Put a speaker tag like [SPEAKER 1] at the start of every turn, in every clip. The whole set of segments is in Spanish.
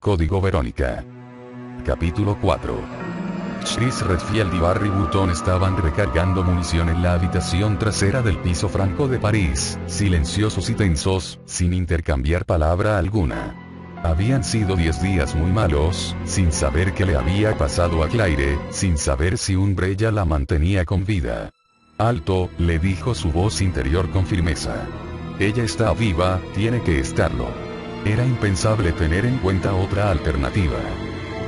[SPEAKER 1] Código Verónica. Capítulo 4. Chris Redfield y Barry Button estaban recargando munición en la habitación trasera del piso franco de París, silenciosos y tensos, sin intercambiar palabra alguna. Habían sido 10 días muy malos, sin saber qué le había pasado a Claire, sin saber si Umbrella la mantenía con vida. Alto, le dijo su voz interior con firmeza. Ella está viva, tiene que estarlo. Era impensable tener en cuenta otra alternativa.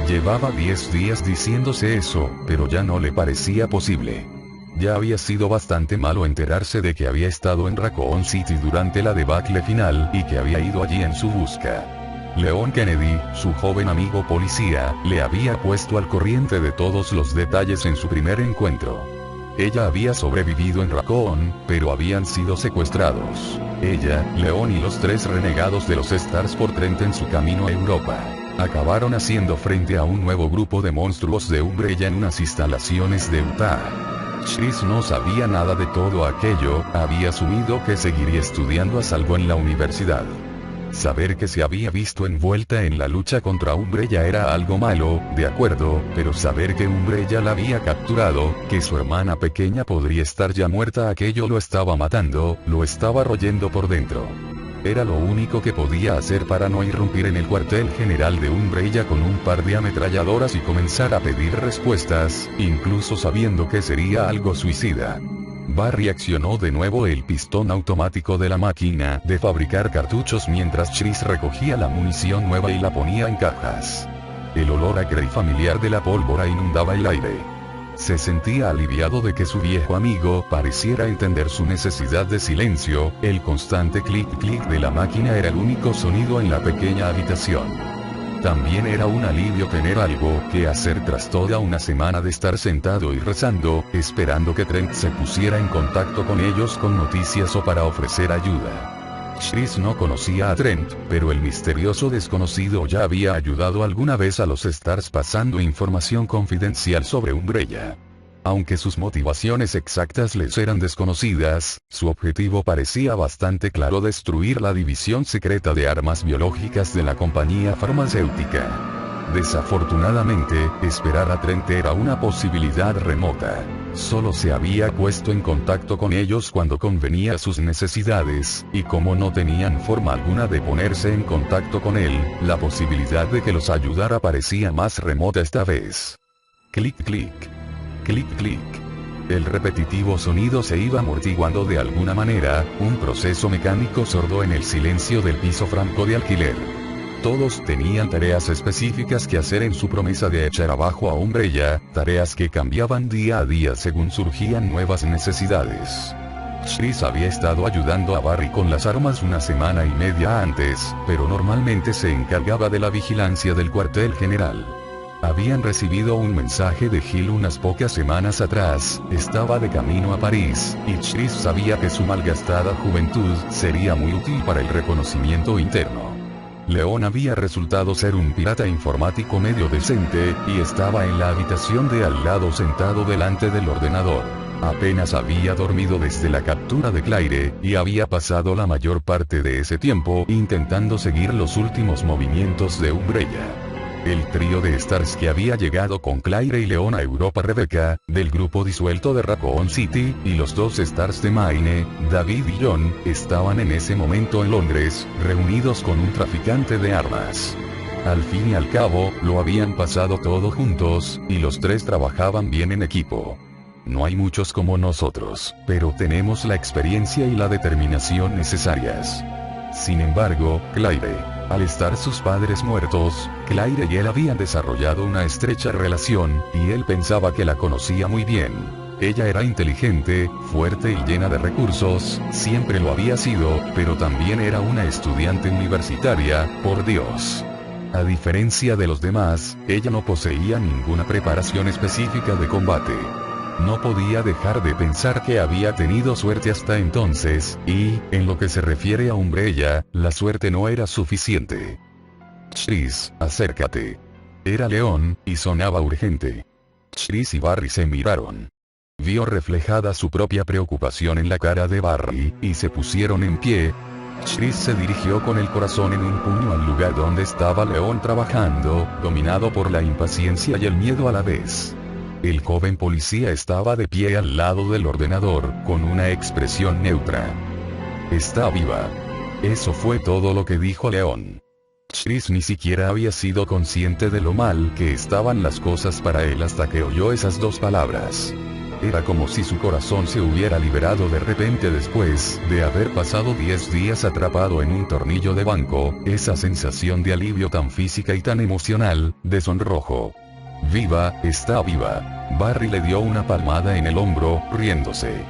[SPEAKER 1] Llevaba 10 días diciéndose eso, pero ya no le parecía posible. Ya había sido bastante malo enterarse de que había estado en Raccoon City durante la debacle final y que había ido allí en su busca. Leon Kennedy, su joven amigo policía, le había puesto al corriente de todos los detalles en su primer encuentro. Ella había sobrevivido en Raccoon, pero habían sido secuestrados. Ella, Leon y los 3 renegados de los Stars por Trent en su camino a Europa. Acabaron haciendo frente a un nuevo grupo de monstruos de Umbrella en unas instalaciones de Utah. Chris no sabía nada de todo aquello, había asumido que seguiría estudiando a salvo en la universidad. Saber que se había visto envuelta en la lucha contra Umbrella era algo malo, de acuerdo, pero saber que Umbrella la había capturado, que su hermana pequeña podría estar ya muerta, aquello lo estaba matando, lo estaba royendo por dentro. Era lo único que podía hacer para no irrumpir en el cuartel general de Umbrella con un par de ametralladoras y comenzar a pedir respuestas, incluso sabiendo que sería algo suicida. Barry accionó de nuevo el pistón automático de la máquina de fabricar cartuchos mientras Chris recogía la munición nueva y la ponía en cajas. El olor acre y familiar de la pólvora inundaba el aire. Se sentía aliviado de que su viejo amigo pareciera entender su necesidad de silencio, el constante clic-clic de la máquina era el único sonido en la pequeña habitación. También era un alivio tener algo que hacer tras toda una semana de estar sentado y rezando, esperando que Trent se pusiera en contacto con ellos con noticias o para ofrecer ayuda. Chris no conocía a Trent, pero el misterioso desconocido ya había ayudado alguna vez a los Stars pasando información confidencial sobre Umbrella. Aunque sus motivaciones exactas les eran desconocidas, su objetivo parecía bastante claro: destruir la división secreta de armas biológicas de la compañía farmacéutica. Desafortunadamente, esperar a Trent era una posibilidad remota. Solo se había puesto en contacto con ellos cuando convenía a sus necesidades, y como no tenían forma alguna de ponerse en contacto con él, la posibilidad de que los ayudara parecía más remota esta vez. Clic clic. Clic clic. El repetitivo sonido se iba amortiguando de alguna manera, un proceso mecánico sordo en el silencio del piso franco de alquiler. Todos tenían tareas específicas que hacer en su promesa de echar abajo a Umbrella, tareas que cambiaban día a día según surgían nuevas necesidades. Chris había estado ayudando a Barry con las armas una semana y media antes, pero normalmente se encargaba de la vigilancia del cuartel general. Habían recibido un mensaje de Hill unas pocas semanas atrás, estaba de camino a París, y Chris sabía que su malgastada juventud sería muy útil para el reconocimiento interno. Leon había resultado ser un pirata informático medio decente, y estaba en la habitación de al lado sentado delante del ordenador. Apenas había dormido desde la captura de Claire, y había pasado la mayor parte de ese tiempo intentando seguir los últimos movimientos de Umbrella. El trío de Stars que había llegado con Claire y Leon a Europa, Rebecca, del grupo disuelto de Raccoon City, y los 2 Stars de Maine, David y John, estaban en ese momento en Londres, reunidos con un traficante de armas. Al fin y al cabo, lo habían pasado todo juntos, y los 3 trabajaban bien en equipo. No hay muchos como nosotros, pero tenemos la experiencia y la determinación necesarias. Sin embargo, Claire, al estar sus padres muertos, Claire y él habían desarrollado una estrecha relación, y él pensaba que la conocía muy bien. Ella era inteligente, fuerte y llena de recursos, siempre lo había sido, pero también era una estudiante universitaria, por Dios. A diferencia de los demás, ella no poseía ninguna preparación específica de combate. No podía dejar de pensar que había tenido suerte hasta entonces, y, en lo que se refiere a Umbrella, la suerte no era suficiente. Chris, acércate. Era Leon, y sonaba urgente. Chris y Barry se miraron. Vio reflejada su propia preocupación en la cara de Barry, y se pusieron en pie. Chris se dirigió con el corazón en un puño al lugar donde estaba León trabajando, dominado por la impaciencia y el miedo a la vez. El joven policía estaba de pie al lado del ordenador, con una expresión neutra. «Está viva». Eso fue todo lo que dijo León. Chris ni siquiera había sido consciente de lo mal que estaban las cosas para él hasta que oyó esas dos palabras. Era como si su corazón se hubiera liberado de repente después de haber pasado 10 días atrapado en un tornillo de banco, esa sensación de alivio tan física y tan emocional, de sonrojo. «Viva, está viva». Barry le dio una palmada en el hombro, riéndose.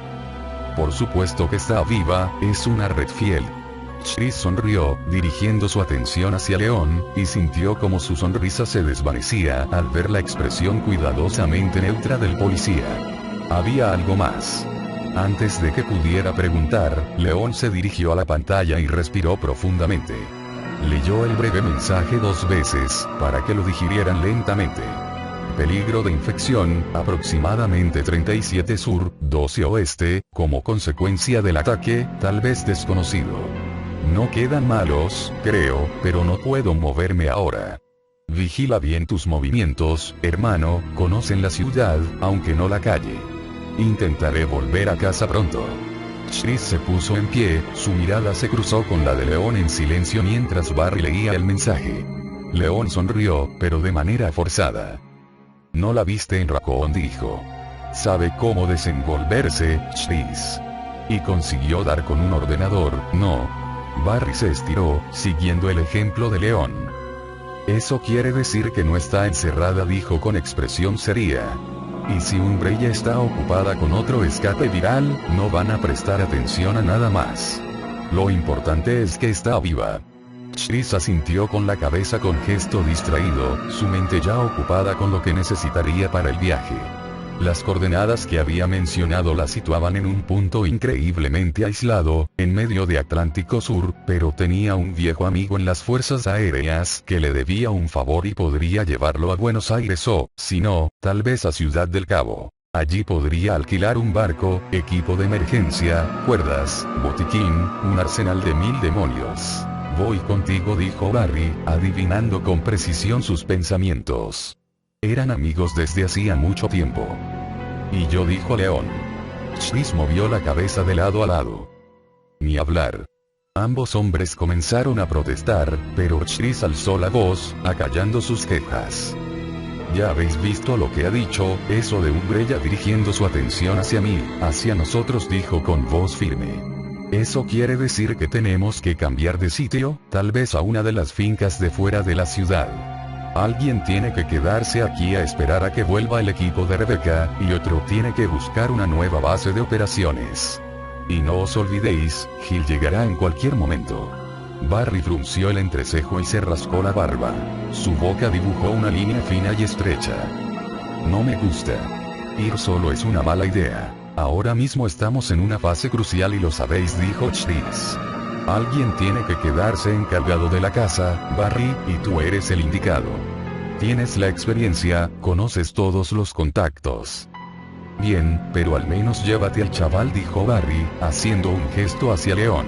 [SPEAKER 1] «Por supuesto que está viva, es una Redfield». Chris sonrió, dirigiendo su atención hacia León, y sintió como su sonrisa se desvanecía al ver la expresión cuidadosamente neutra del policía. Había algo más. Antes de que pudiera preguntar, León se dirigió a la pantalla y respiró profundamente. Leyó el breve mensaje 2 veces, para que lo digirieran lentamente. Peligro de infección, aproximadamente 37 sur, 12 oeste, como consecuencia del ataque, tal vez desconocido. No quedan malos, creo, pero no puedo moverme ahora. Vigila bien tus movimientos, hermano, conocen la ciudad, aunque no la calle. Intentaré volver a casa pronto. Chris se puso en pie, su mirada se cruzó con la de León en silencio mientras Barry leía el mensaje. León sonrió, pero de manera forzada. «No la viste en Raccoon», dijo. «Sabe cómo desenvolverse, Chris». Y consiguió dar con un ordenador, ¿no? Barry se estiró, siguiendo el ejemplo de León. «Eso quiere decir que no está encerrada», dijo con expresión seria. «Y si Umbrella está ocupada con otro escape viral, no van a prestar atención a nada más. Lo importante es que está viva». Chris asintió con la cabeza con gesto distraído, su mente ya ocupada con lo que necesitaría para el viaje. Las coordenadas que había mencionado la situaban en un punto increíblemente aislado, en medio de Atlántico Sur, pero tenía un viejo amigo en las fuerzas aéreas que le debía un favor y podría llevarlo a Buenos Aires o, si no, tal vez a Ciudad del Cabo. Allí podría alquilar un barco, equipo de emergencia, cuerdas, botiquín, un arsenal de 1000 demonios. «Voy contigo», dijo Barry, adivinando con precisión sus pensamientos. Eran amigos desde hacía mucho tiempo. «¿Y yo?», dijo León. Chris movió la cabeza de lado a lado. «Ni hablar». Ambos hombres comenzaron a protestar, pero Chris alzó la voz, acallando sus quejas. «Ya habéis visto lo que ha dicho, eso de Umbrella», dirigiendo su atención hacia mí, hacia nosotros, dijo con voz firme. «¿Eso quiere decir que tenemos que cambiar de sitio, tal vez a una de las fincas de fuera de la ciudad? Alguien tiene que quedarse aquí a esperar a que vuelva el equipo de Rebecca, y otro tiene que buscar una nueva base de operaciones. Y no os olvidéis, Gil llegará en cualquier momento». Barry frunció el entrecejo y se rascó la barba. Su boca dibujó una línea fina y estrecha. «No me gusta. Ir solo es una mala idea. Ahora mismo estamos en una fase crucial y lo sabéis», dijo Chris. «Alguien tiene que quedarse encargado de la casa, Barry, y tú eres el indicado. Tienes la experiencia, conoces todos los contactos». «Bien, pero al menos llévate al chaval», dijo Barry, haciendo un gesto hacia León.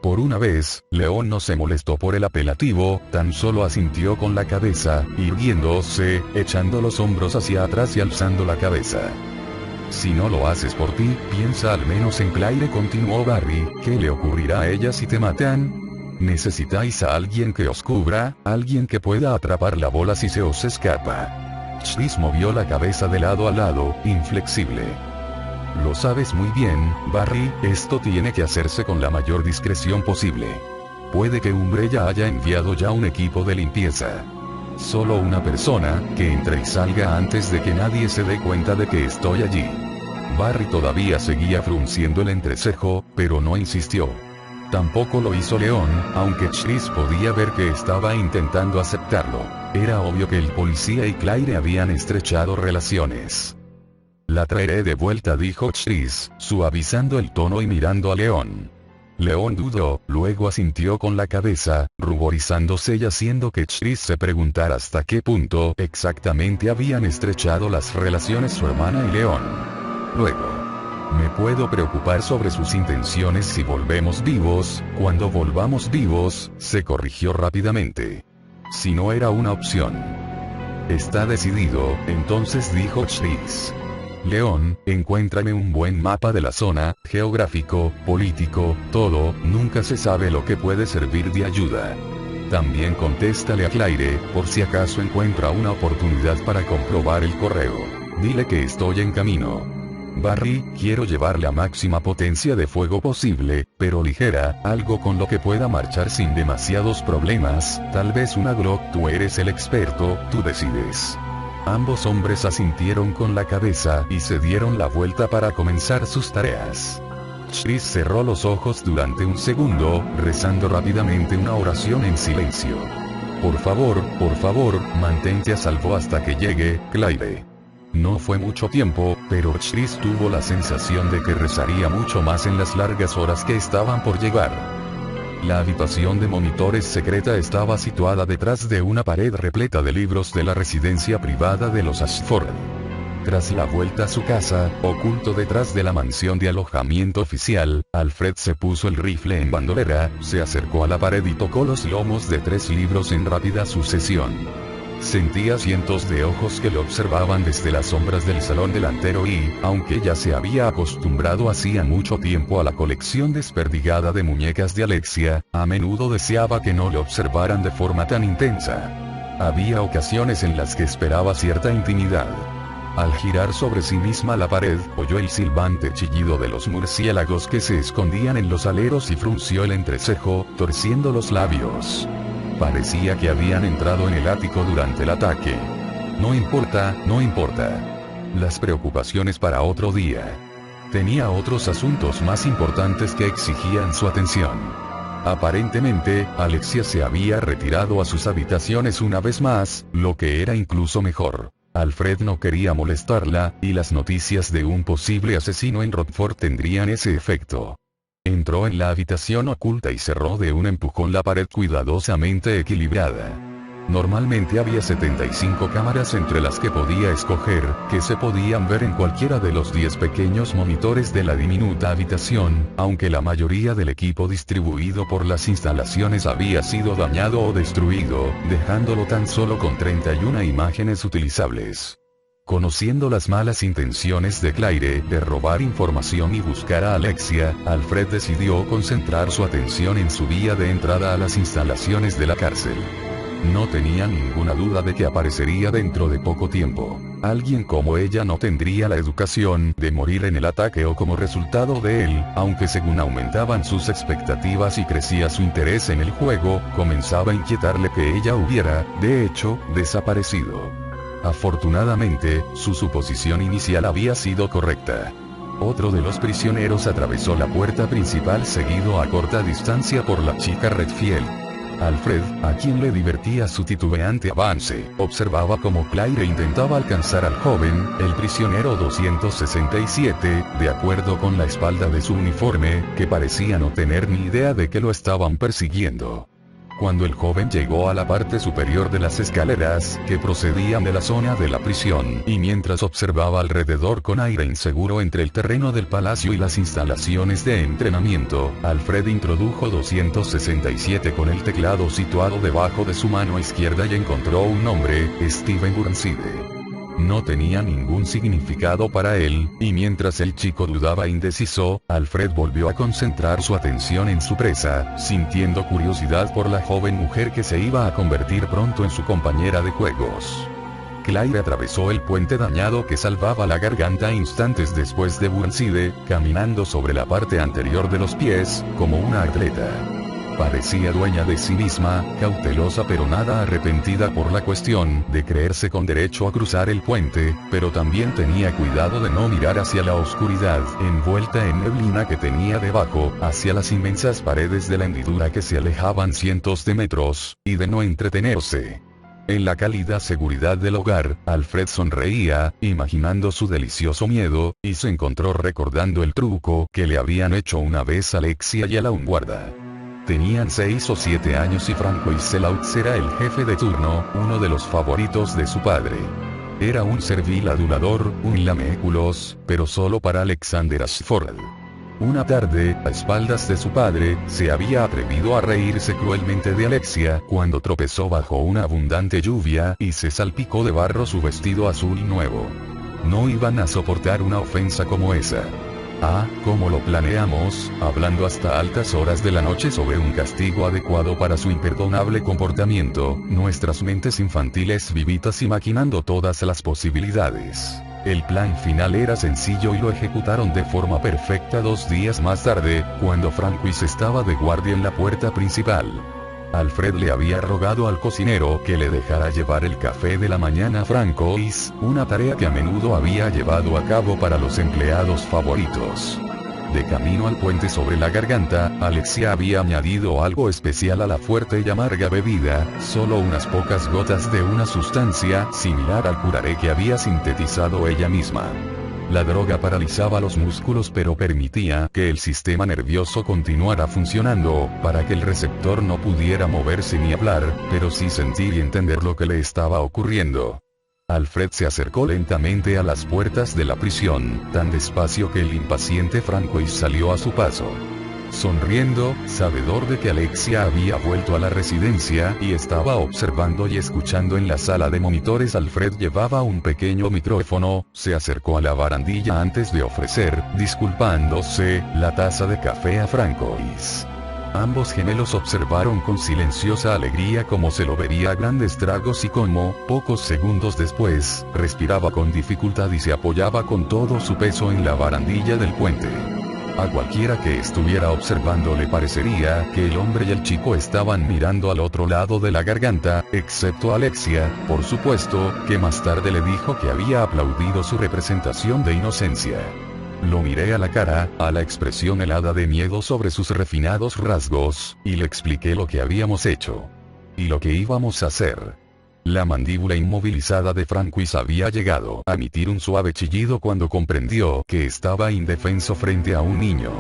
[SPEAKER 1] Por una vez, León no se molestó por el apelativo, tan solo asintió con la cabeza, irguiéndose, echando los hombros hacia atrás y alzando la cabeza. «Si no lo haces por ti, piensa al menos en Claire», continuó Barry. «¿Qué le ocurrirá a ella si te matan? Necesitáis a alguien que os cubra, alguien que pueda atrapar la bola si se os escapa». Chris movió la cabeza de lado a lado, inflexible. «Lo sabes muy bien, Barry, esto tiene que hacerse con la mayor discreción posible. Puede que Umbrella haya enviado ya un equipo de limpieza. Solo una persona, que entre y salga antes de que nadie se dé cuenta de que estoy allí». Barry todavía seguía frunciendo el entrecejo, pero no insistió. Tampoco lo hizo León, aunque Chris podía ver que estaba intentando aceptarlo. Era obvio que el policía y Claire habían estrechado relaciones. «La traeré de vuelta», dijo Chris, suavizando el tono y mirando a León. León dudó, luego asintió con la cabeza, ruborizándose y haciendo que Chris se preguntara hasta qué punto exactamente habían estrechado las relaciones su hermana y León. Luego, Me puedo preocupar sobre sus intenciones si volvemos vivos, cuando volvamos vivos, se corrigió rápidamente. Si no era una opción. Está decidido, entonces dijo Chris. León, encuéntrame un buen mapa de la zona, geográfico, político, todo, nunca se sabe lo que puede servir de ayuda. También contéstale a Claire, por si acaso encuentra una oportunidad para comprobar el correo. Dile que estoy en camino. Barry, quiero llevarle a máxima potencia de fuego posible, pero ligera, algo con lo que pueda marchar sin demasiados problemas, tal vez una Glock. Tú eres el experto, tú decides. Ambos hombres asintieron con la cabeza y se dieron la vuelta para comenzar sus tareas. Chris cerró los ojos durante un segundo, rezando rápidamente una oración en silencio. Por favor, mantente a salvo hasta que llegue, Claire. No fue mucho tiempo, pero Chris tuvo la sensación de que rezaría mucho más en las largas horas que estaban por llegar. La habitación de monitores secreta estaba situada detrás de una pared repleta de libros de la residencia privada de los Ashford. Tras la vuelta a su casa, oculto detrás de la mansión de alojamiento oficial, Alfred se puso el rifle en bandolera, se acercó a la pared y tocó los lomos de 3 libros en rápida sucesión. Sentía cientos de ojos que lo observaban desde las sombras del salón delantero y, aunque ya se había acostumbrado hacía mucho tiempo a la colección desperdigada de muñecas de Alexia, a menudo deseaba que no le observaran de forma tan intensa. Había ocasiones en las que esperaba cierta intimidad. Al girar sobre sí misma la pared, oyó el silbante chillido de los murciélagos que se escondían en los aleros y frunció el entrecejo, torciendo los labios. Parecía que habían entrado en el ático durante el ataque. No importa. Las preocupaciones para otro día. Tenía otros asuntos más importantes que exigían su atención. Aparentemente, Alexia se había retirado a sus habitaciones una vez más, lo que era incluso mejor. Alfred no quería molestarla, y las noticias de un posible asesino en Rockford tendrían ese efecto. Entró en la habitación oculta y cerró de un empujón la pared cuidadosamente equilibrada. Normalmente había 75 cámaras entre las que podía escoger, que se podían ver en cualquiera de los 10 pequeños monitores de la diminuta habitación, aunque la mayoría del equipo distribuido por las instalaciones había sido dañado o destruido, dejándolo tan solo con 31 imágenes utilizables. Conociendo las malas intenciones de Claire de robar información y buscar a Alexia, Alfred decidió concentrar su atención en su vía de entrada a las instalaciones de la cárcel. No tenía ninguna duda de que aparecería dentro de poco tiempo. Alguien como ella no tendría la educación de morir en el ataque o como resultado de él, aunque según aumentaban sus expectativas y crecía su interés en el juego, comenzaba a inquietarle que ella hubiera, de hecho, desaparecido. Afortunadamente, su suposición inicial había sido correcta. Otro de los prisioneros atravesó la puerta principal seguido a corta distancia por la chica Redfield. Alfred, a quien le divertía su titubeante avance, observaba cómo Claire intentaba alcanzar al joven, el prisionero 267, de acuerdo con la espalda de su uniforme, que parecía no tener ni idea de que lo estaban persiguiendo. Cuando el joven llegó a la parte superior de las escaleras, que procedían de la zona de la prisión, y mientras observaba alrededor con aire inseguro entre el terreno del palacio y las instalaciones de entrenamiento, Alfred introdujo 267 con el teclado situado debajo de su mano izquierda y encontró un nombre, Steven Burnside. No tenía ningún significado para él, y mientras el chico dudaba indeciso, Alfred volvió a concentrar su atención en su presa, sintiendo curiosidad por la joven mujer que se iba a convertir pronto en su compañera de juegos. Claire atravesó el puente dañado que salvaba la garganta instantes después de Burnside, caminando sobre la parte anterior de los pies, como una atleta. Parecía dueña de sí misma, cautelosa pero nada arrepentida por la cuestión de creerse con derecho a cruzar el puente, pero también tenía cuidado de no mirar hacia la oscuridad, envuelta en neblina que tenía debajo, hacia las inmensas paredes de la hendidura que se alejaban cientos de metros, y de no entretenerse. En la cálida seguridad del hogar, Alfred sonreía, imaginando su delicioso miedo, y se encontró recordando el truco que le habían hecho una vez Alexia y a la guarda. Tenían 6 o 7 años y Francois Selaux era el jefe de turno, uno de los favoritos de su padre. Era un servil adulador, un laméculos, pero solo para Alexander Ashford. Una tarde, a espaldas de su padre, se había atrevido a reírse cruelmente de Alexia cuando tropezó bajo una abundante lluvia y se salpicó de barro su vestido azul nuevo. No iban a soportar una ofensa como esa. Ah, ¿cómo lo planeamos? Hablando hasta altas horas de la noche sobre un castigo adecuado para su imperdonable comportamiento, nuestras mentes infantiles vivitas imaginando todas las posibilidades. El plan final era sencillo y lo ejecutaron de forma perfecta 2 días más tarde, cuando Francois estaba de guardia en la puerta principal. Alfred le había rogado al cocinero que le dejara llevar el café de la mañana a Francois, una tarea que a menudo había llevado a cabo para los empleados favoritos. De camino al puente sobre la garganta, Alexia había añadido algo especial a la fuerte y amarga bebida, solo unas pocas gotas de una sustancia similar al curare que había sintetizado ella misma. La droga paralizaba los músculos pero permitía que el sistema nervioso continuara funcionando, para que el receptor no pudiera moverse ni hablar, pero sí sentir y entender lo que le estaba ocurriendo. Alfred se acercó lentamente a las puertas de la prisión, tan despacio que el impaciente Francois salió a su paso. Sonriendo, sabedor de que Alexia había vuelto a la residencia y estaba observando y escuchando en la sala de monitores, Alfred llevaba un pequeño micrófono, se acercó a la barandilla antes de ofrecer, disculpándose, la taza de café a Francois. Ambos gemelos observaron con silenciosa alegría cómo se lo bebía a grandes tragos y cómo, pocos segundos después, respiraba con dificultad y se apoyaba con todo su peso en la barandilla del puente. A cualquiera que estuviera observando le parecería que el hombre y el chico estaban mirando al otro lado de la garganta, excepto Alexia, por supuesto, que más tarde le dijo que había aplaudido su representación de inocencia. Lo miré a la cara, a la expresión helada de miedo sobre sus refinados rasgos, y le expliqué lo que habíamos hecho. Y lo que íbamos a hacer. La mandíbula inmovilizada de Francois había llegado a emitir un suave chillido cuando comprendió que estaba indefenso frente a un niño.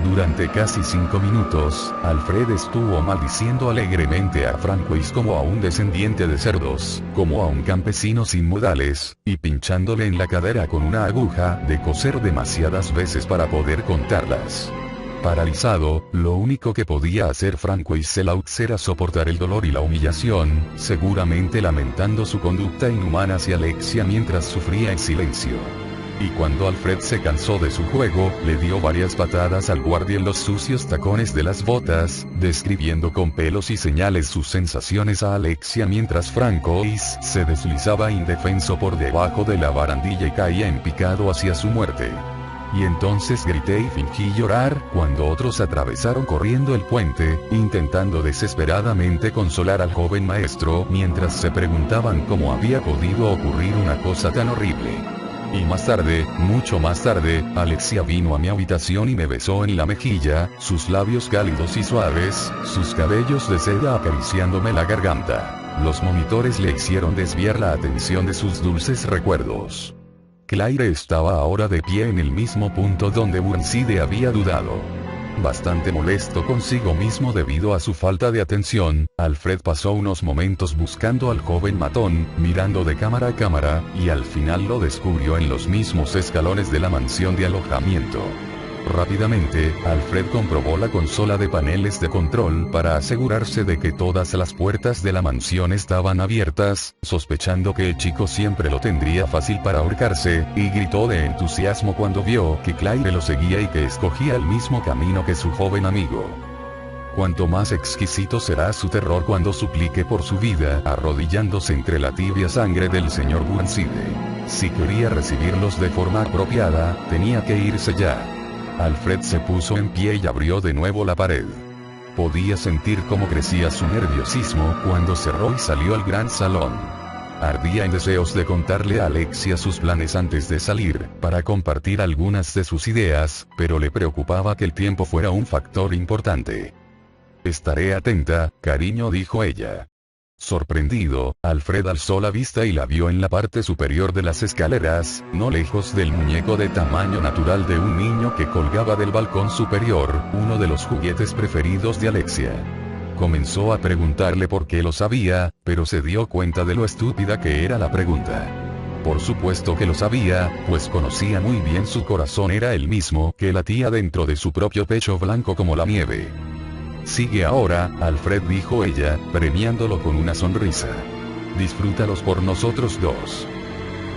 [SPEAKER 1] Durante casi 5 minutos, Alfred estuvo maldiciendo alegremente a Francois como a un descendiente de cerdos, como a un campesino sin modales, y pinchándole en la cadera con una aguja de coser demasiadas veces para poder contarlas. Paralizado, lo único que podía hacer Francois Selaux era soportar el dolor y la humillación, seguramente lamentando su conducta inhumana hacia Alexia mientras sufría en silencio. Y cuando Alfred se cansó de su juego, le dio varias patadas al guardia en los sucios tacones de las botas, describiendo con pelos y señales sus sensaciones a Alexia mientras Francois se deslizaba indefenso por debajo de la barandilla y caía en picado hacia su muerte. Y entonces grité y fingí llorar cuando otros atravesaron corriendo el puente, intentando desesperadamente consolar al joven maestro mientras se preguntaban cómo había podido ocurrir una cosa tan horrible. Y más tarde, mucho más tarde, Alexia vino a mi habitación y me besó en la mejilla, sus labios cálidos y suaves, sus cabellos de seda acariciándome la garganta. Los monitores le hicieron desviar la atención de sus dulces recuerdos. Claire estaba ahora de pie en el mismo punto donde Burnside había dudado. Bastante molesto consigo mismo debido a su falta de atención, Alfred pasó unos momentos buscando al joven matón, mirando de cámara a cámara, y al final lo descubrió en los mismos escalones de la mansión de alojamiento. Rápidamente, Alfred comprobó la consola de paneles de control para asegurarse de que todas las puertas de la mansión estaban abiertas, sospechando que el chico siempre lo tendría fácil para ahorcarse, y gritó de entusiasmo cuando vio que Claire lo seguía y que escogía el mismo camino que su joven amigo. Cuanto más exquisito será su terror cuando suplique por su vida, arrodillándose entre la tibia sangre del señor Burnside. Si quería recibirlos de forma apropiada, tenía que irse ya. Alfred se puso en pie y abrió de nuevo la pared. Podía sentir cómo crecía su nerviosismo cuando cerró y salió al gran salón. Ardía en deseos de contarle a Alexia sus planes antes de salir, para compartir algunas de sus ideas, pero le preocupaba que el tiempo fuera un factor importante. «Estaré atenta, cariño», dijo ella. Sorprendido, Alfred alzó la vista y la vio en la parte superior de las escaleras, no lejos del muñeco de tamaño natural de un niño que colgaba del balcón superior, uno de los juguetes preferidos de Alexia. Comenzó a preguntarle por qué lo sabía, pero se dio cuenta de lo estúpida que era la pregunta. Por supuesto que lo sabía, pues conocía muy bien su corazón, era el mismo que latía dentro de su propio pecho blanco como la nieve. Sigue ahora, Alfred, dijo ella, premiándolo con una sonrisa. Disfrútalos por nosotros dos.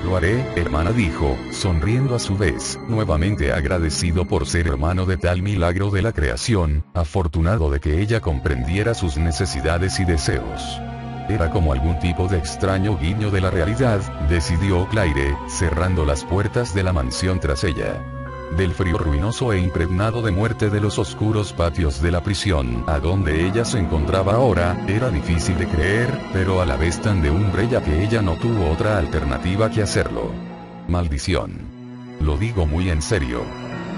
[SPEAKER 1] Lo haré, hermana, dijo, sonriendo a su vez, nuevamente agradecido por ser hermano de tal milagro de la creación, afortunado de que ella comprendiera sus necesidades y deseos. Era como algún tipo de extraño guiño de la realidad, decidió Claire, cerrando las puertas de la mansión tras ella. Del frío ruinoso e impregnado de muerte de los oscuros patios de la prisión, a donde ella se encontraba ahora, era difícil de creer, pero a la vez tan de umbrella que ella no tuvo otra alternativa que hacerlo. Maldición. Lo digo muy en serio.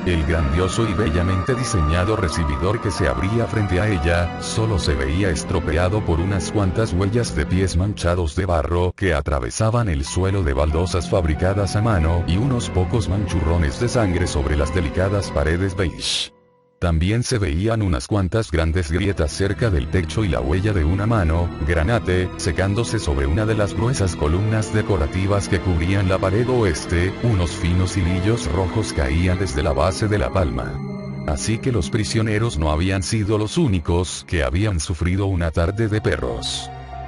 [SPEAKER 1] El grandioso y bellamente diseñado recibidor que se abría frente a ella, solo se veía estropeado por unas cuantas huellas de pies manchados de barro que atravesaban el suelo de baldosas fabricadas a mano y unos pocos manchurrones de sangre sobre las delicadas paredes beige. También se veían unas cuantas grandes grietas cerca del techo y la huella de una mano, granate, secándose sobre una de las gruesas columnas decorativas que cubrían la pared oeste, unos finos hilillos rojos caían desde la base de la palma. Así que los prisioneros no habían sido los únicos que habían sufrido una tarde de perros.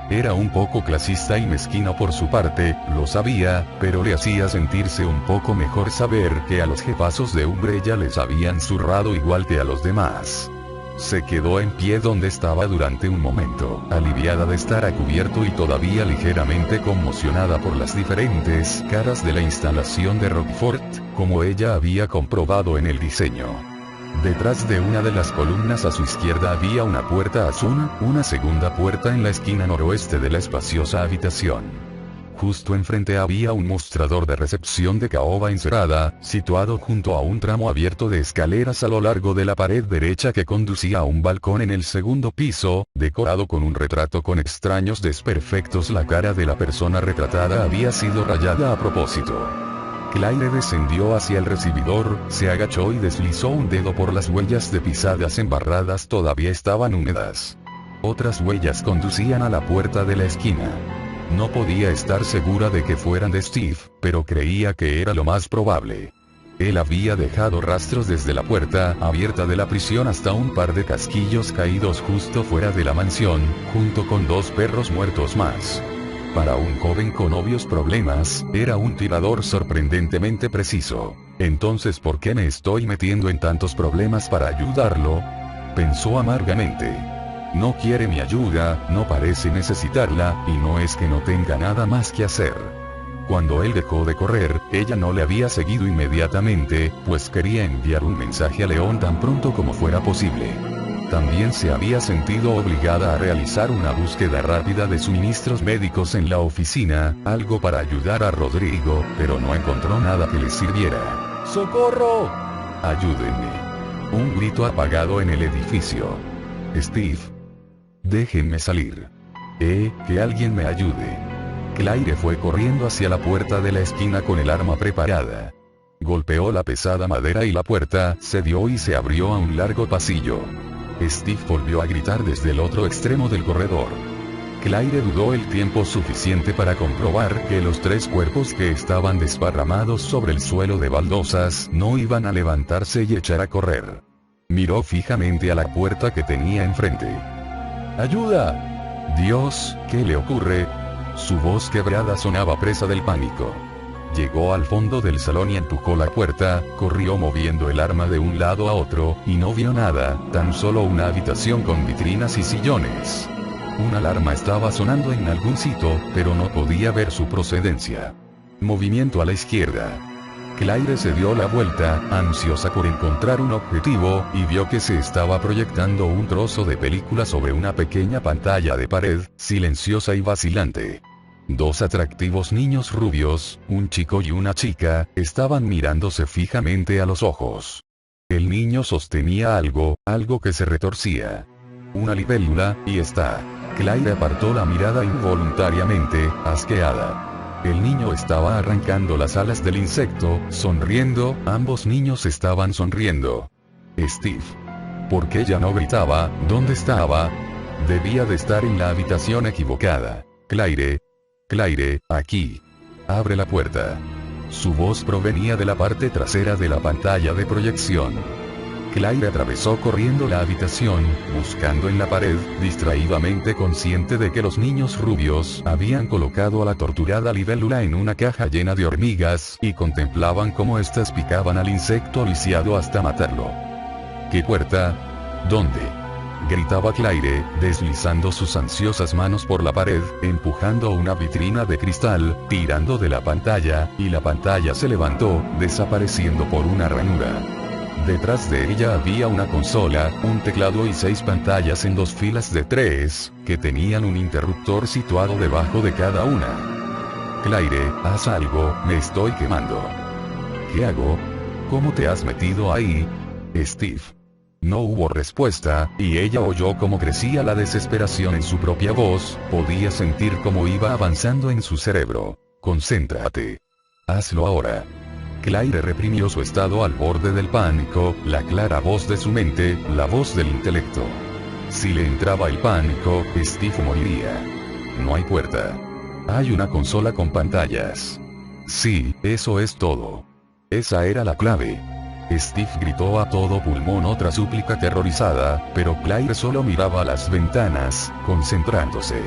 [SPEAKER 1] Era un poco clasista y mezquino por su parte, lo sabía, pero le hacía sentirse un poco mejor saber que a los jefazos de Umbrella les habían zurrado igual que a los demás. Se quedó en pie donde estaba durante un momento, aliviada de estar a cubierto y todavía ligeramente conmocionada por las diferentes caras de la instalación de Rockford, como ella había comprobado en el diseño. Detrás de una de las columnas a su izquierda había una puerta azul, una segunda puerta en la esquina noroeste de la espaciosa habitación. Justo enfrente había un mostrador de recepción de caoba encerada, situado junto a un tramo abierto de escaleras a lo largo de la pared derecha que conducía a un balcón en el segundo piso, decorado con un retrato con extraños desperfectos. La cara de la persona retratada había sido rayada a propósito. Claire descendió hacia el recibidor, se agachó y deslizó un dedo por las huellas de pisadas embarradas, todavía estaban húmedas. Otras huellas conducían a la puerta de la esquina. No podía estar segura de que fueran de Steve, pero creía que era lo más probable. Él había dejado rastros desde la puerta abierta de la prisión hasta un par de casquillos caídos justo fuera de la mansión, junto con 2 perros muertos más. Para un joven con obvios problemas, era un tirador sorprendentemente preciso. Entonces, ¿por qué me estoy metiendo en tantos problemas para ayudarlo? Pensó amargamente. No quiere mi ayuda, no parece necesitarla, y no es que no tenga nada más que hacer. Cuando él dejó de correr, ella no le había seguido inmediatamente, pues quería enviar un mensaje a León tan pronto como fuera posible. También se había sentido obligada a realizar una búsqueda rápida de suministros médicos en la oficina, algo para ayudar a Rodrigo, pero no encontró nada que le sirviera. ¡Socorro! ¡Ayúdenme! Un grito apagado en el edificio. Steve. Déjenme salir. Que alguien me ayude. Claire fue corriendo hacia la puerta de la esquina con el arma preparada. Golpeó la pesada madera y la puerta cedió y se abrió a un largo pasillo. Steve volvió a gritar desde el otro extremo del corredor. Claire dudó el tiempo suficiente para comprobar que los 3 cuerpos que estaban desparramados sobre el suelo de baldosas no iban a levantarse y echar a correr. Miró fijamente a la puerta que tenía enfrente. ¡Ayuda! Dios, ¿qué le ocurre? Su voz quebrada sonaba presa del pánico. Llegó al fondo del salón y empujó la puerta, corrió moviendo el arma de un lado a otro, y no vio nada, tan solo una habitación con vitrinas y sillones. Una alarma estaba sonando en algún sitio, pero no podía ver su procedencia. Movimiento a la izquierda. Claire se dio la vuelta, ansiosa por encontrar un objetivo, y vio que se estaba proyectando un trozo de película sobre una pequeña pantalla de pared, silenciosa y vacilante. 2 atractivos niños rubios, un chico y una chica, estaban mirándose fijamente a los ojos. El niño sostenía algo que se retorcía. Una libélula, y está. Claire apartó la mirada involuntariamente, asqueada. El niño estaba arrancando las alas del insecto, sonriendo, ambos niños estaban sonriendo. Steve. ¿Por qué ya no gritaba? ¿Dónde estaba? Debía de estar en la habitación equivocada. Claire, aquí. Abre la puerta. Su voz provenía de la parte trasera de la pantalla de proyección. Claire atravesó corriendo la habitación, buscando en la pared, distraídamente consciente de que los niños rubios habían colocado a la torturada libélula en una caja llena de hormigas, y contemplaban cómo éstas picaban al insecto lisiado hasta matarlo. ¿Qué puerta? ¿Dónde? Gritaba Claire, deslizando sus ansiosas manos por la pared, empujando una vitrina de cristal, tirando de la pantalla, y la pantalla se levantó, desapareciendo por una ranura. Detrás de ella había una consola, un teclado y 6 pantallas en 2 filas de 3, que tenían un interruptor situado debajo de cada una. Claire, haz algo, me estoy quemando. ¿Qué hago? ¿Cómo te has metido ahí? Steve. No hubo respuesta, y ella oyó cómo crecía la desesperación en su propia voz, podía sentir cómo iba avanzando en su cerebro. Concéntrate. Hazlo ahora. Claire reprimió su estado al borde del pánico, la clara voz de su mente, la voz del intelecto. Si le entraba el pánico, Steve moriría. No hay puerta. Hay una consola con pantallas. Sí, eso es todo. Esa era la clave. Steve gritó a todo pulmón otra súplica aterrorizada, pero Claire solo miraba a las ventanas, concentrándose.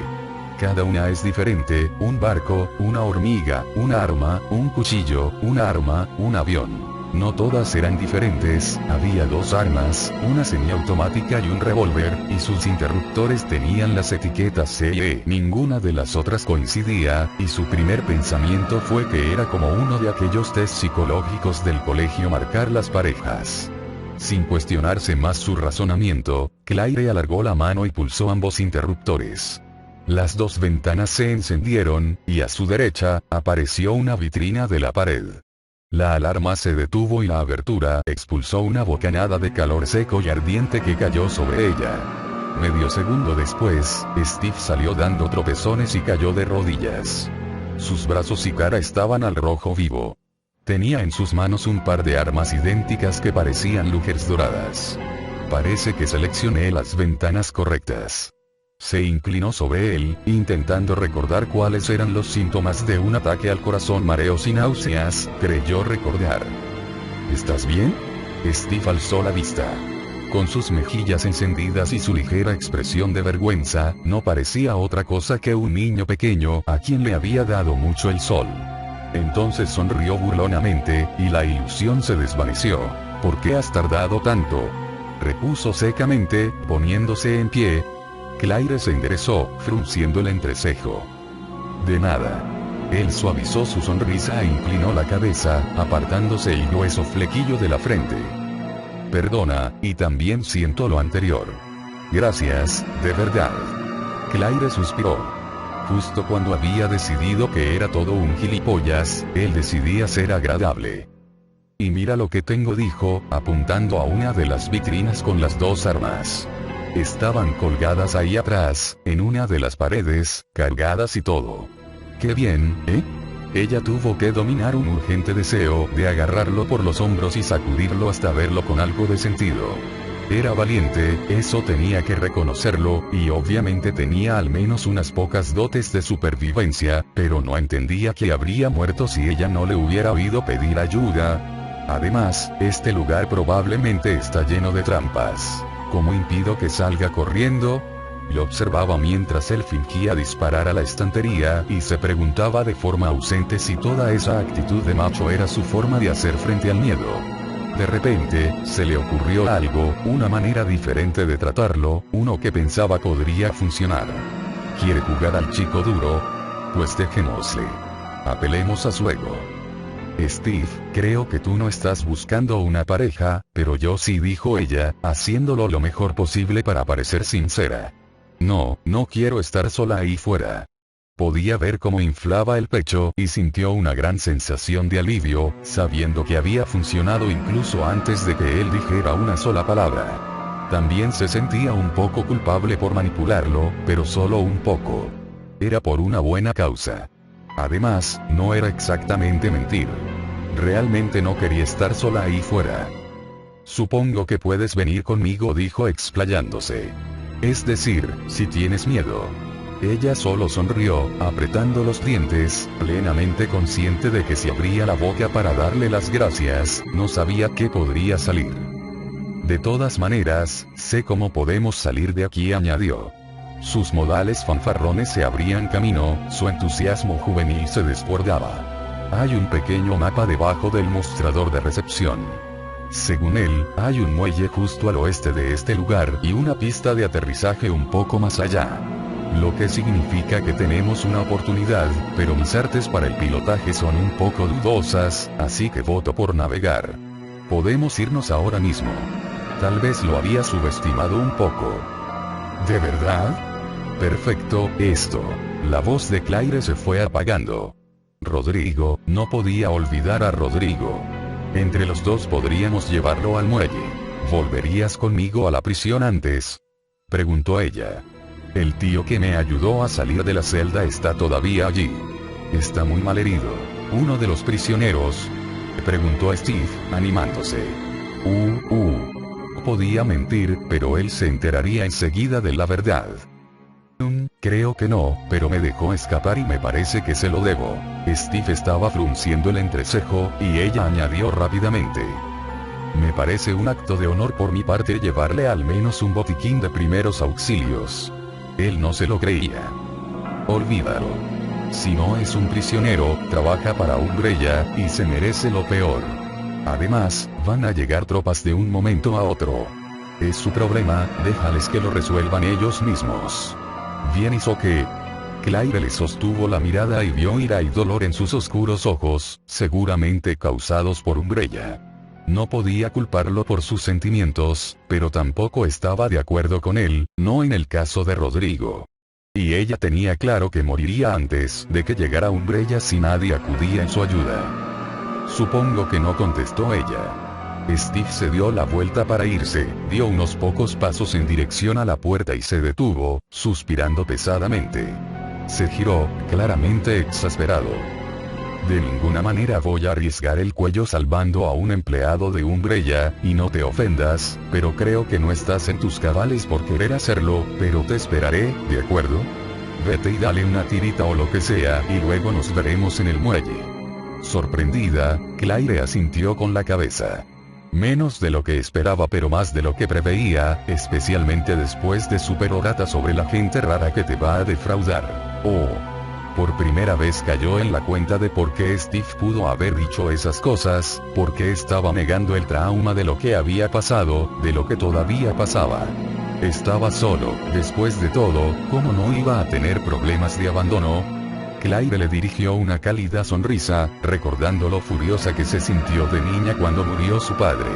[SPEAKER 1] Cada una es diferente, un barco, una hormiga, una arma, un cuchillo, una arma, un avión. No todas eran diferentes, había 2 armas, una semiautomática y un revólver, y sus interruptores tenían las etiquetas C y E. Ninguna de las otras coincidía, y su primer pensamiento fue que era como uno de aquellos test psicológicos del colegio marcar las parejas. Sin cuestionarse más su razonamiento, Claire alargó la mano y pulsó ambos interruptores. Las 2 ventanas se encendieron, y a su derecha, apareció una vitrina de la pared. La alarma se detuvo y la abertura expulsó una bocanada de calor seco y ardiente que cayó sobre ella. Medio segundo después, Steve salió dando tropezones y cayó de rodillas. Sus brazos y cara estaban al rojo vivo. Tenía en sus manos un par de armas idénticas que parecían luces doradas. Parece que seleccioné las ventanas correctas. Se inclinó sobre él, intentando recordar cuáles eran los síntomas de un ataque al corazón, mareos y náuseas, creyó recordar. ¿Estás bien? Steve alzó la vista. Con sus mejillas encendidas y su ligera expresión de vergüenza, no parecía otra cosa que un niño pequeño a quien le había dado mucho el sol. Entonces sonrió burlonamente, y la ilusión se desvaneció. ¿Por qué has tardado tanto? Repuso secamente, poniéndose en pie. Claire se enderezó, frunciendo el entrecejo. De nada. Él suavizó su sonrisa e inclinó la cabeza, apartándose el grueso flequillo de la frente. Perdona, y también siento lo anterior. Gracias, de verdad. Claire suspiró. Justo cuando había decidido que era todo un gilipollas, él decidía ser agradable. Y mira lo que tengo, dijo, apuntando a una de las vitrinas con las 2 armas. Estaban colgadas ahí atrás, en una de las paredes, cargadas y todo. ¡Qué bien, eh! Ella tuvo que dominar un urgente deseo de agarrarlo por los hombros y sacudirlo hasta verlo con algo de sentido. Era valiente, eso tenía que reconocerlo, y obviamente tenía al menos unas pocas dotes de supervivencia, pero no entendía que habría muerto si ella no le hubiera oído pedir ayuda. Además, este lugar probablemente está lleno de trampas. ¿Cómo impido que salga corriendo? Lo observaba mientras él fingía disparar a la estantería, y se preguntaba de forma ausente si toda esa actitud de macho era su forma de hacer frente al miedo. De repente, se le ocurrió algo, una manera diferente de tratarlo, uno que pensaba podría funcionar. ¿Quiere jugar al chico duro? Pues dejémosle. Apelemos a su ego. Steve, creo que tú no estás buscando una pareja, pero yo sí, dijo ella, haciéndolo lo mejor posible para parecer sincera. No, no quiero estar sola ahí fuera. Podía ver cómo inflaba el pecho, y sintió una gran sensación de alivio, sabiendo que había funcionado incluso antes de que él dijera una sola palabra. También se sentía un poco culpable por manipularlo, pero solo un poco. Era por una buena causa. Además, no era exactamente mentir. Realmente no quería estar sola ahí fuera. Supongo que puedes venir conmigo, dijo explayándose. Es decir, si tienes miedo. Ella solo sonrió, apretando los dientes, plenamente consciente de que si abría la boca para darle las gracias, no sabía qué podría salir. De todas maneras, sé cómo podemos salir de aquí, añadió. Sus modales fanfarrones se abrían camino, su entusiasmo juvenil se desbordaba. Hay un pequeño mapa debajo del mostrador de recepción. Según él, hay un muelle justo al oeste de este lugar y una pista de aterrizaje un poco más allá. Lo que significa que tenemos una oportunidad, pero mis artes para el pilotaje son un poco dudosas, así que voto por navegar. Podemos irnos ahora mismo. Tal vez lo había subestimado un poco. ¿De verdad? Perfecto, esto. La voz de Claire se fue apagando. Rodrigo, no podía olvidar a Rodrigo. Entre los dos podríamos llevarlo al muelle. ¿Volverías conmigo a la prisión antes?, preguntó ella. El tío que me ayudó a salir de la celda está todavía allí. Está muy mal herido. ¿Uno de los prisioneros?, preguntó Steve, animándose. Podía mentir, pero él se enteraría enseguida de la verdad. Creo que no, pero me dejó escapar y me parece que se lo debo. Steve estaba frunciendo el entrecejo, y ella añadió rápidamente. Me parece un acto de honor por mi parte llevarle al menos un botiquín de primeros auxilios. Él no se lo creía. Olvídalo. Si no es un prisionero, trabaja para Umbrella, y se merece lo peor. Además, van a llegar tropas de un momento a otro. Es su problema, déjales que lo resuelvan ellos mismos. Bien hizo que... Claire le sostuvo la mirada y vio ira y dolor en sus oscuros ojos, seguramente causados por Umbrella. No podía culparlo por sus sentimientos, pero tampoco estaba de acuerdo con él, no en el caso de Rodrigo. Y ella tenía claro que moriría antes de que llegara Umbrella si nadie acudía en su ayuda. Supongo que no, contestó ella. Steve se dio la vuelta para irse, dio unos pocos pasos en dirección a la puerta y se detuvo, suspirando pesadamente. Se giró, claramente exasperado. De ninguna manera voy a arriesgar el cuello salvando a un empleado de Umbrella, y no te ofendas, pero creo que no estás en tus cabales por querer hacerlo, pero te esperaré, ¿de acuerdo? Vete y dale una tirita o lo que sea, y luego nos veremos en el muelle. Sorprendida, Claire asintió con la cabeza. Menos de lo que esperaba pero más de lo que preveía, especialmente después de su perorata sobre la gente rara que te va a defraudar. Por primera vez cayó en la cuenta de por qué Steve pudo haber dicho esas cosas, por qué estaba negando el trauma de lo que había pasado, de lo que todavía pasaba. Estaba solo, después de todo, ¿cómo no iba a tener problemas de abandono? Claire le dirigió una cálida sonrisa, recordando lo furiosa que se sintió de niña cuando murió su padre.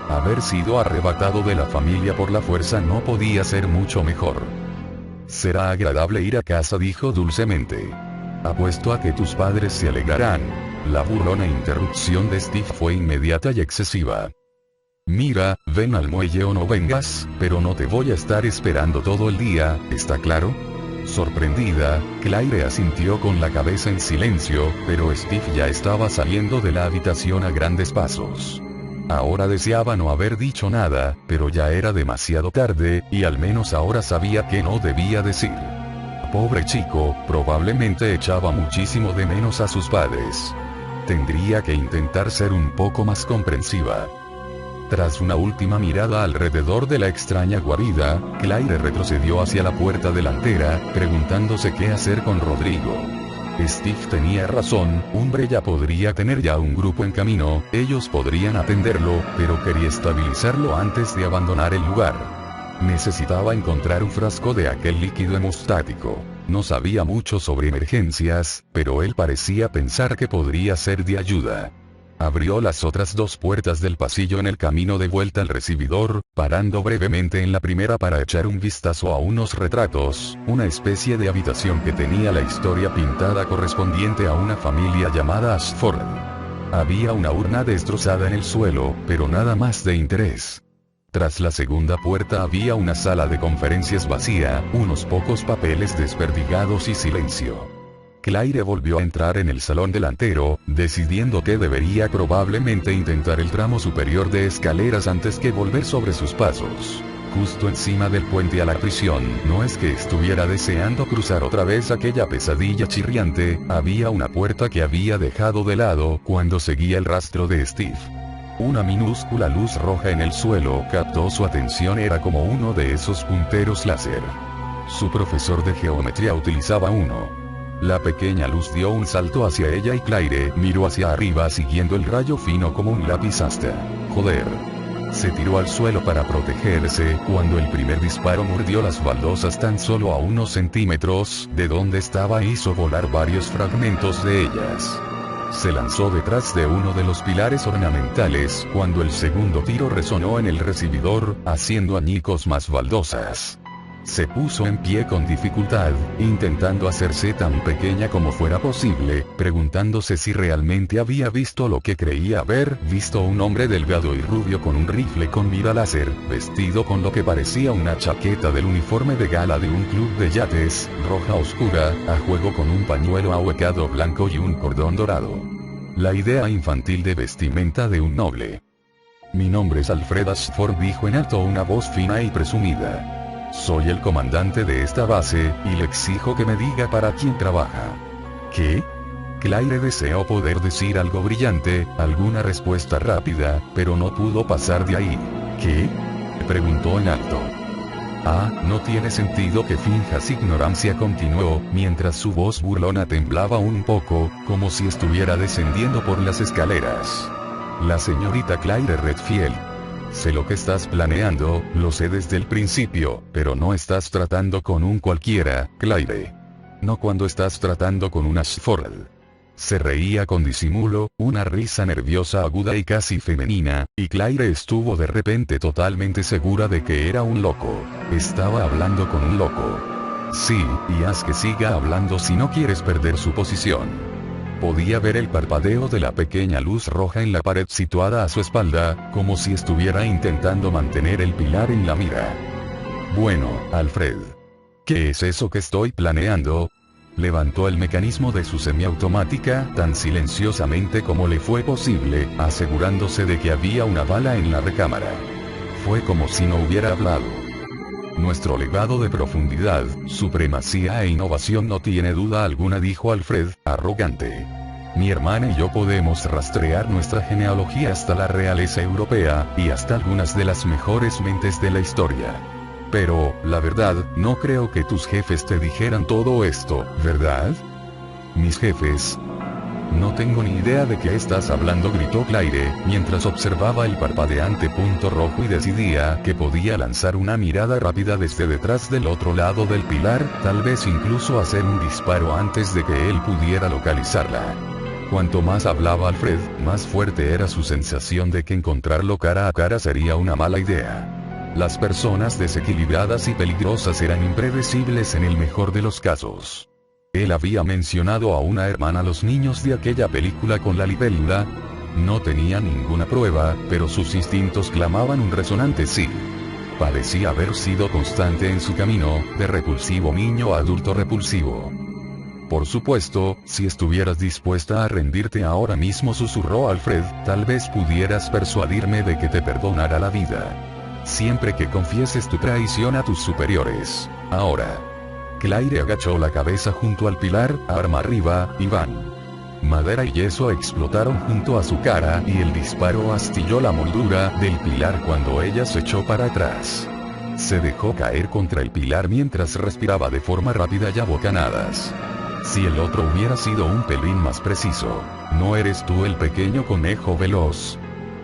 [SPEAKER 1] Haber sido arrebatado de la familia por la fuerza no podía ser mucho mejor. Será agradable ir a casa, dijo dulcemente. Apuesto a que tus padres se alegrarán. La burlona interrupción de Steve fue inmediata y excesiva. Mira, ven al muelle o no vengas, pero no te voy a estar esperando todo el día, ¿está claro? Sorprendida, Claire asintió con la cabeza en silencio, pero Steve ya estaba saliendo de la habitación a grandes pasos. Ahora deseaba no haber dicho nada, pero ya era demasiado tarde, y al menos ahora sabía que no debía decir. Pobre chico, probablemente echaba muchísimo de menos a sus padres. Tendría que intentar ser un poco más comprensiva. Tras una última mirada alrededor de la extraña guarida, Claire retrocedió hacia la puerta delantera, preguntándose qué hacer con Rodrigo. Steve tenía razón, Umbrella podría tener ya un grupo en camino, ellos podrían atenderlo, pero quería estabilizarlo antes de abandonar el lugar. Necesitaba encontrar un frasco de aquel líquido hemostático. No sabía mucho sobre emergencias, pero él parecía pensar que podría ser de ayuda. Abrió las otras dos puertas del pasillo en el camino de vuelta al recibidor, parando brevemente en la primera para echar un vistazo a unos retratos, una especie de habitación que tenía la historia pintada correspondiente a una familia llamada Ashford. Había una urna destrozada en el suelo, pero nada más de interés. Tras la segunda puerta había una sala de conferencias vacía, unos pocos papeles desperdigados y silencio. Claire volvió a entrar en el salón delantero, decidiendo que debería probablemente intentar el tramo superior de escaleras antes que volver sobre sus pasos. justo encima del puente a la prisión. No es que estuviera deseando cruzar otra vez aquella pesadilla chirriante, había una puerta que había dejado de lado cuando seguía el rastro de Steve. Una minúscula luz roja en el suelo captó su atención, era como uno de esos punteros láser. Su profesor de geometría utilizaba uno. La pequeña luz dio un salto hacia ella y Claire miró hacia arriba siguiendo el rayo fino como un lápiz hasta. Joder. Se tiró al suelo para protegerse, cuando el primer disparo mordió las baldosas tan solo a unos centímetros de donde estaba e hizo volar varios fragmentos de ellas. Se lanzó detrás de uno de los pilares ornamentales cuando el segundo tiro resonó en el recibidor, haciendo añicos más baldosas. Se puso en pie con dificultad, intentando hacerse tan pequeña como fuera posible, preguntándose si realmente había visto lo que creía haber visto: un hombre delgado y rubio con un rifle con mira láser, vestido con lo que parecía una chaqueta del uniforme de gala de un club de yates, roja oscura, a juego con un pañuelo ahuecado blanco y un cordón dorado. La idea infantil de vestimenta de un noble. «Mi nombre es Alfred Ashford», dijo en alto una voz fina y presumida. «Soy el comandante de esta base, y le exijo que me diga para quién trabaja». ¿Qué? Claire deseó poder decir algo brillante, alguna respuesta rápida, pero no pudo pasar de ahí. ¿Qué? Preguntó en alto. «Ah, no tiene sentido que finjas ignorancia», continuó, mientras su voz burlona temblaba un poco, como si estuviera descendiendo por las escaleras. «La señorita Claire Redfield. Sé lo que estás planeando, lo sé desde el principio, pero no estás tratando con un cualquiera, Claire. No cuando estás tratando con un Ashford». Se reía con disimulo, una risa nerviosa aguda y casi femenina, y Claire estuvo de repente totalmente segura de que era un loco. Estaba hablando con un loco. Sí, y haz que siga hablando si no quieres perder su posición. Podía ver el parpadeo de la pequeña luz roja en la pared situada a su espalda, como si estuviera intentando mantener el pilar en la mira. «Bueno, Alfred. ¿Qué es eso que estoy planeando?». Levantó el mecanismo de su semiautomática tan silenciosamente como le fue posible, asegurándose de que había una bala en la recámara. Fue como si no hubiera hablado. «Nuestro legado de profundidad, supremacía e innovación no tiene duda alguna», dijo Alfred, arrogante. «Mi hermana y yo podemos rastrear nuestra genealogía hasta la realeza europea, y hasta algunas de las mejores mentes de la historia. Pero, la verdad, no creo que tus jefes te dijeran todo esto, ¿verdad?». «¿Mis jefes?». «No tengo ni idea de qué estás hablando», gritó Claire, mientras observaba el parpadeante punto rojo y decidía que podía lanzar una mirada rápida desde detrás del otro lado del pilar, tal vez incluso hacer un disparo antes de que él pudiera localizarla. Cuanto más hablaba Alfred, más fuerte era su sensación de que encontrarlo cara a cara sería una mala idea. Las personas desequilibradas y peligrosas eran impredecibles en el mejor de los casos. Él había mencionado a una hermana a los niños de aquella película con la libélula. No tenía ninguna prueba, pero sus instintos clamaban un resonante sí. Parecía haber sido constante en su camino, de repulsivo niño a adulto repulsivo. «Por supuesto, si estuvieras dispuesta a rendirte ahora mismo», susurró Alfred, «tal vez pudieras persuadirme de que te perdonara la vida. Siempre que confieses tu traición a tus superiores. Ahora». Claire agachó la cabeza junto al pilar, arma arriba, y van. Madera y yeso explotaron junto a su cara y el disparo astilló la moldura del pilar cuando ella se echó para atrás. Se dejó caer contra el pilar mientras respiraba de forma rápida y a bocanadas. Si el otro hubiera sido un pelín más preciso. «¿No eres tú el pequeño conejo veloz?»,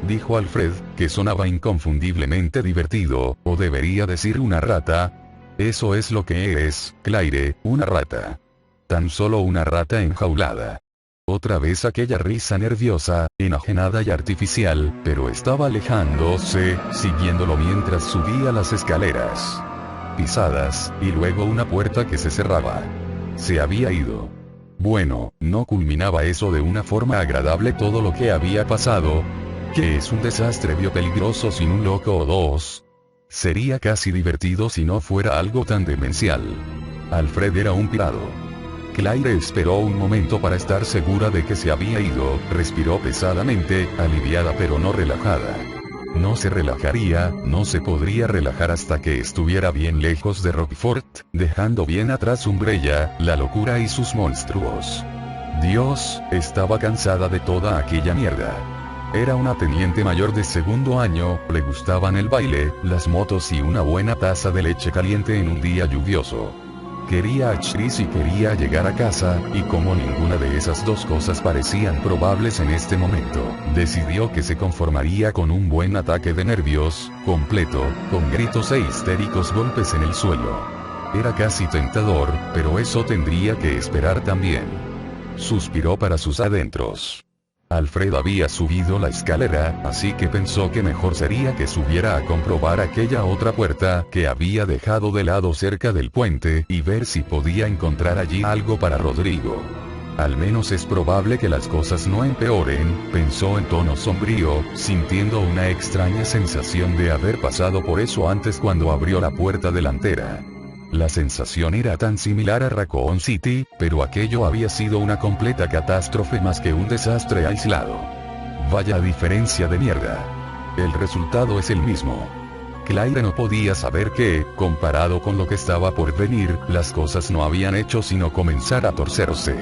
[SPEAKER 1] dijo Alfred, que sonaba inconfundiblemente divertido, o debería decir una rata. «Eso es lo que eres, Claire, una rata. Tan solo una rata enjaulada». Otra vez aquella risa nerviosa, enajenada y artificial, pero estaba alejándose, siguiéndolo mientras subía las escaleras. Pisadas, y luego una puerta que se cerraba. Se había ido. Bueno, no culminaba eso de una forma agradable todo lo que había pasado. ¿Qué es un desastre biopeligroso sin un loco o dos? Sería casi divertido si no fuera algo tan demencial. Alfred era un pirado. Claire esperó un momento para estar segura de que se había ido, respiró pesadamente, aliviada pero no relajada. No se relajaría, no se podría relajar hasta que estuviera bien lejos de Rockford, dejando bien atrás Umbrella, la locura y sus monstruos. Dios, estaba cansada de toda aquella mierda. Era una teniente mayor de segundo año, le gustaban el baile, las motos y una buena taza de leche caliente en un día lluvioso. Quería a Chris y quería llegar a casa, y como ninguna de esas dos cosas parecían probables en este momento, decidió que se conformaría con un buen ataque de nervios, completo, con gritos e histéricos golpes en el suelo. Era casi tentador, pero eso tendría que esperar también. Suspiró para sus adentros. Alfred había subido la escalera, así que pensó que mejor sería que subiera a comprobar aquella otra puerta que había dejado de lado cerca del puente, y ver si podía encontrar allí algo para Rodrigo. Al menos es probable que las cosas no empeoren, pensó en tono sombrío, sintiendo una extraña sensación de haber pasado por eso antes cuando abrió la puerta delantera. La sensación era tan similar a Raccoon City, pero aquello había sido una completa catástrofe más que un desastre aislado. Vaya diferencia de mierda. El resultado es el mismo. Claire no podía saber que, comparado con lo que estaba por venir, las cosas no habían hecho sino comenzar a torcerse.